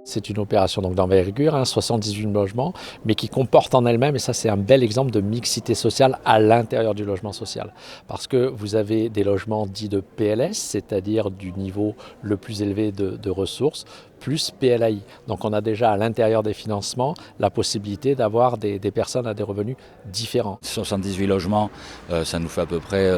C'est une opération donc d'envergure, 78 logements, mais qui comporte en elle-même, et ça c'est un bel exemple de mixité sociale à l'intérieur du logement social. Parce que vous avez des logements dits de PLS, c'est-à-dire du niveau le plus élevé de ressources, plus PLAI. Donc on a déjà à l'intérieur des financements la possibilité d'avoir des personnes à des revenus différents. 78 logements, ça nous fait à peu près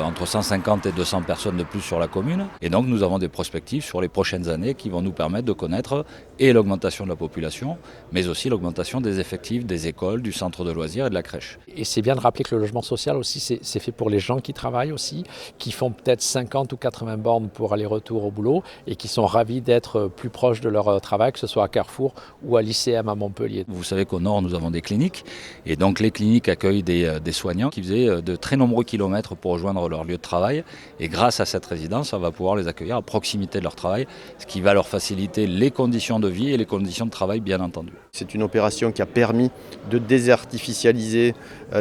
entre 150 et 200 personnes de plus sur la commune. Et donc nous avons des perspectives sur les prochaines années qui vont nous permettre de connaître et l'augmentation de la population, mais aussi l'augmentation des effectifs des écoles, du centre de loisirs et de la crèche. Et c'est bien de rappeler que le logement social aussi, c'est fait pour les gens qui travaillent aussi, qui font peut-être 50 ou 80 bornes pour aller-retour au boulot et qui sont ravis d'être plus proches de leur travail, que ce soit à Carrefour ou à l'ICM à Montpellier. Vous savez qu'au nord, nous avons des cliniques et donc les cliniques accueillent des soignants qui faisaient de très nombreux kilomètres pour rejoindre leur lieu de travail. Et grâce à cette résidence, on va pouvoir les accueillir à proximité de leur travail, ce qui va leur faciliter les conditions de vie et les conditions de travail, bien entendu. C'est une opération qui a permis de désartificialiser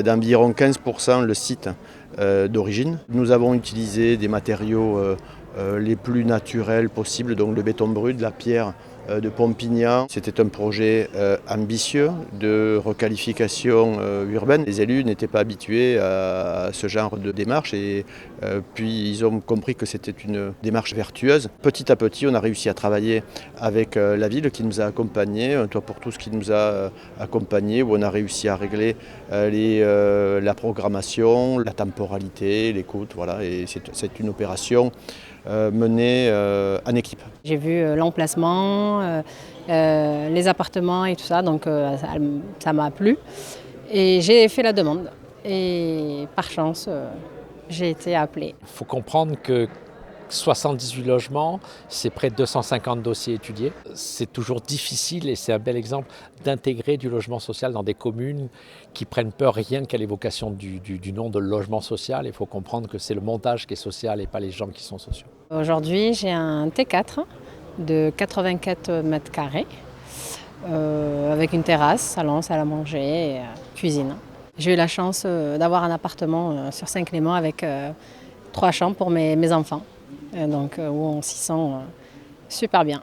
d'environ 15% le site d'origine. Nous avons utilisé des matériaux les plus naturels possibles, donc le béton brut, de la pierre de Pompignan. C'était un projet ambitieux de requalification urbaine. Les élus n'étaient pas habitués à ce genre de démarche et puis ils ont compris que c'était une démarche vertueuse. Petit à petit, on a réussi à travailler avec la ville qui nous a accompagnés, un toit pour tous qui nous a accompagnés, où on a réussi à régler la programmation, la temporalité, les coûts, voilà. Et c'est une opération menée en équipe. J'ai vu l'emplacement, les appartements et tout ça, donc ça m'a plu. Et j'ai fait la demande. Et par chance, j'ai été appelée. Il faut comprendre que 78 logements, c'est près de 250 dossiers étudiés. C'est toujours difficile et c'est un bel exemple d'intégrer du logement social dans des communes qui prennent peur rien qu'à l'évocation du nom de logement social. Il faut comprendre que c'est le montage qui est social et pas les gens qui sont sociaux. Aujourd'hui, j'ai un T4 de 84 mètres carrés avec une terrasse, salon, salle à manger et cuisine. J'ai eu la chance d'avoir un appartement sur Saint-Clément avec 3 chambres pour mes enfants. Donc, où on s'y sent super bien.